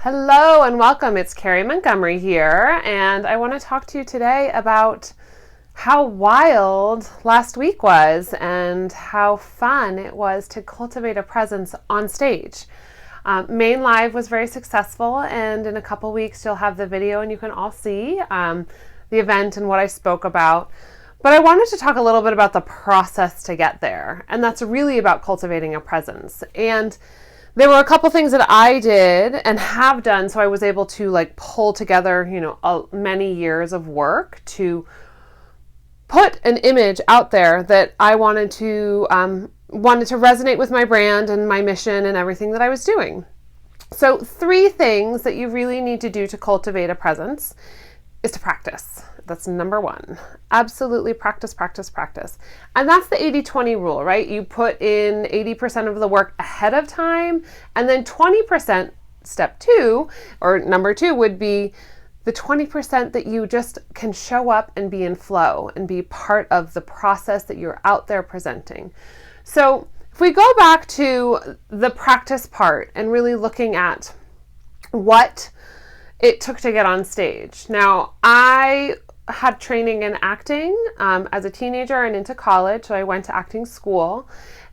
Hello and welcome. It's Carrie Montgomery here, and I want to talk to you today about how wild last week was and how fun it was to cultivate a presence on stage. Main Live was very successful, and in a couple weeks you'll have the video and you can all see the event and what I spoke about. But I wanted to talk a little bit about the process to get there, and that's really about cultivating a presence. And there were a couple things that I did and have done, so I was able to pull together, many years of work to put an image out there that I wanted to resonate with my brand and my mission and everything that I was doing. So 3 things that you really need to do to cultivate a presence is to practice. That's number 1. Absolutely practice, practice, practice. And that's the 80-20 rule, right? You put in 80% of the work ahead of time, and then 20%, step 2, or number 2 would be the 20% that you just can show up and be in flow and be part of the process that you're out there presenting. So if we go back to the practice part and really looking at what it took to get on stage. Now, I had training in acting as a teenager and into college, so I went to acting school.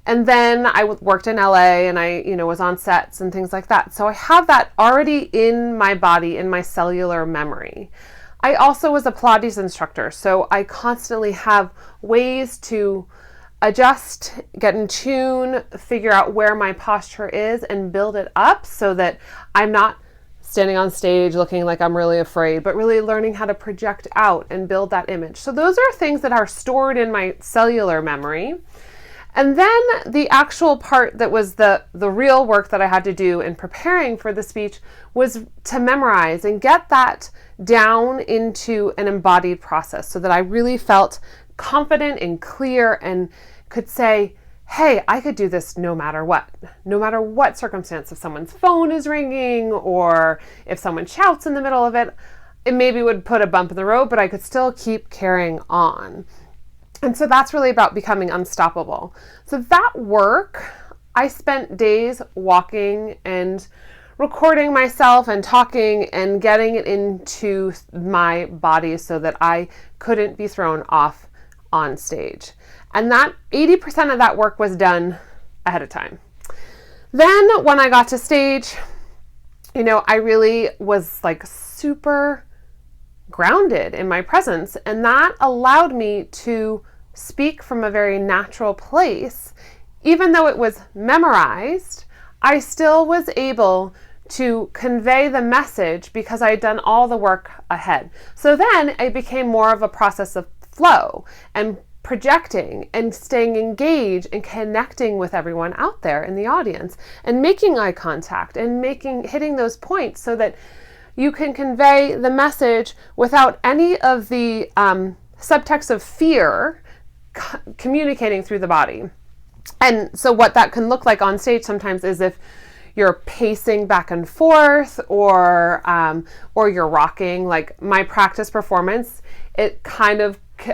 And then I worked in LA and I was on sets and things like that. So I have that already in my body, in my cellular memory. I also was a Pilates instructor, so I constantly have ways to adjust, get in tune, figure out where my posture is and build it up so that I'm not standing on stage looking like I'm really afraid, but really learning how to project out and build that image. So those are things that are stored in my cellular memory. And then the actual part that was the real work that I had to do in preparing for the speech was to memorize and get that down into an embodied process so that I really felt confident and clear and could say, hey, I could do this no matter what circumstance. If someone's phone is ringing or if someone shouts in the middle of it, it maybe would put a bump in the road, but I could still keep carrying on. And so that's really about becoming unstoppable. So that work, I spent days walking and recording myself and talking and getting it into my body so that I couldn't be thrown off on stage. And that 80% of that work was done ahead of time. Then when I got to stage, I really was super grounded in my presence, and that allowed me to speak from a very natural place. Even though it was memorized, I still was able to convey the message because I had done all the work ahead. So then it became more of a process of flow and projecting and staying engaged and connecting with everyone out there in the audience and making eye contact and hitting those points so that you can convey the message without any of the subtext of fear communicating through the body. And so what that can look like on stage sometimes is if you're pacing back and forth or you're rocking. Like my practice performance,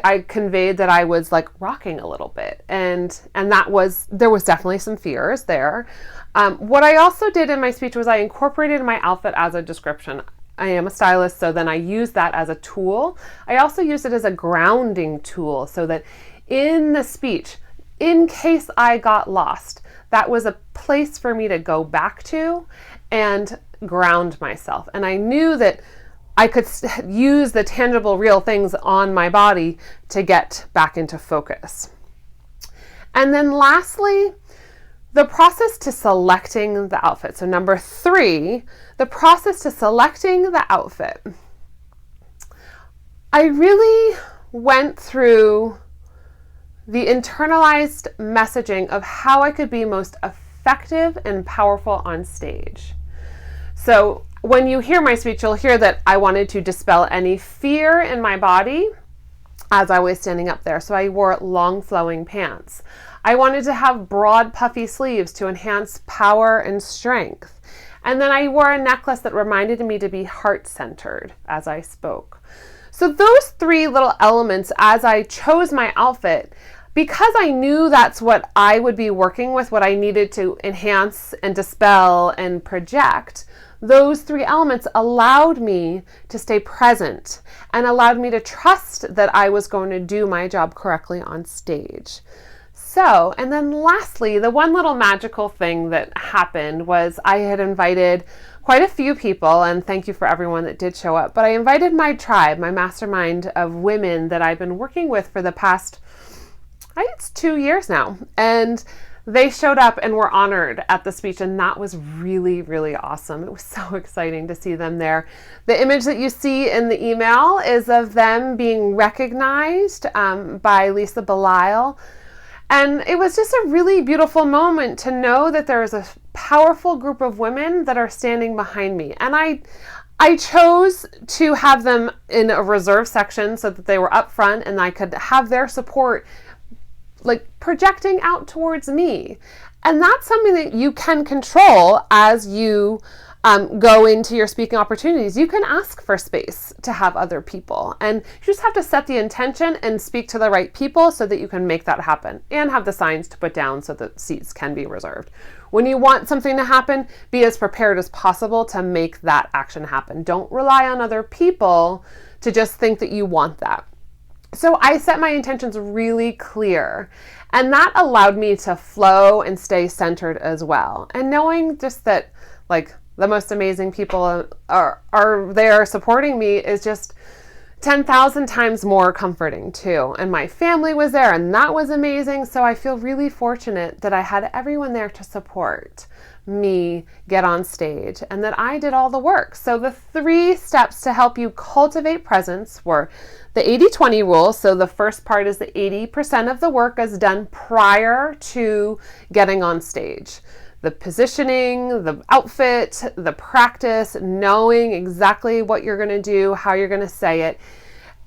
I conveyed that I was rocking a little bit, and there was definitely some fears there. What I also did in my speech was I incorporated my outfit as a description. I am a stylist, so then I used that as a tool. I also used it as a grounding tool so that in the speech, in case I got lost, that was a place for me to go back to and ground myself. And I knew that I could use the tangible, real things on my body to get back into focus. And then lastly, the process to selecting the outfit. So number 3, the process to selecting the outfit. I really went through the internalized messaging of how I could be most effective and powerful on stage. So when you hear my speech, you'll hear that I wanted to dispel any fear in my body as I was standing up there. So I wore long flowing pants. I wanted to have broad puffy sleeves to enhance power and strength. And then I wore a necklace that reminded me to be heart-centered as I spoke. So those 3 little elements as I chose my outfit, because I knew that's what I would be working with, what I needed to enhance and dispel and project, those three elements allowed me to stay present and allowed me to trust that I was going to do my job correctly on stage. So, and then lastly, the one little magical thing that happened was I had invited quite a few people, and thank you for everyone that did show up, but I invited my tribe, my mastermind of women that I've been working with for the past, I think it's 2 years now. And they showed up and were honored at the speech, and that was really, really awesome. It was so exciting to see them there. The image that you see in the email is of them being recognized by Lisa Belisle. And it was just a really beautiful moment to know that there is a powerful group of women that are standing behind me. And I chose to have them in a reserve section so that they were up front and I could have their support like projecting out towards me. And that's something that you can control as you go into your speaking opportunities. You can ask for space to have other people, and you just have to set the intention and speak to the right people so that you can make that happen and have the signs to put down so that seats can be reserved. When you want something to happen, be as prepared as possible to make that action happen. Don't rely on other people to just think that you want that. So I set my intentions really clear, and that allowed me to flow and stay centered as well. And knowing just that like the most amazing people are there supporting me is just 10,000 times more comforting too. And my family was there, and that was amazing. So I feel really fortunate that I had everyone there to support me get on stage and that I did all the work. So the 3 steps to help you cultivate presence were the 80-20 rule. So the first part is that 80% of the work is done prior to getting on stage. The positioning, the outfit, the practice, knowing exactly what you're going to do, how you're going to say it.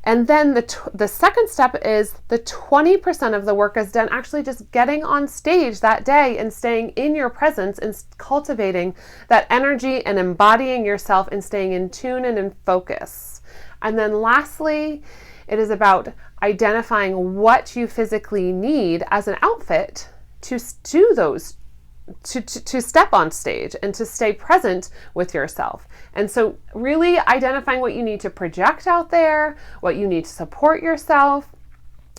And then the second step is the 20% of the work is done actually just getting on stage that day and staying in your presence and cultivating that energy and embodying yourself and staying in tune and in focus. And then lastly, it is about identifying what you physically need as an outfit to do those to step on stage and to stay present with yourself. And so really identifying what you need to project out there, what you need to support yourself.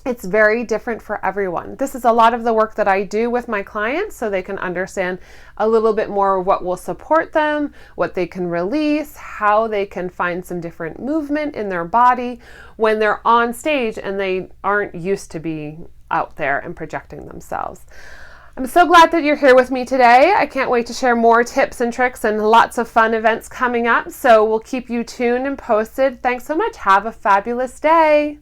It's very different for everyone. This is a lot of the work that I do with my clients so they can understand a little bit more what will support them, what they can release, how they can find some different movement in their body when they're on stage and they aren't used to being out there and projecting themselves. I'm so glad that you're here with me today. I can't wait to share more tips and tricks and lots of fun events coming up. So we'll keep you tuned and posted. Thanks so much. Have a fabulous day.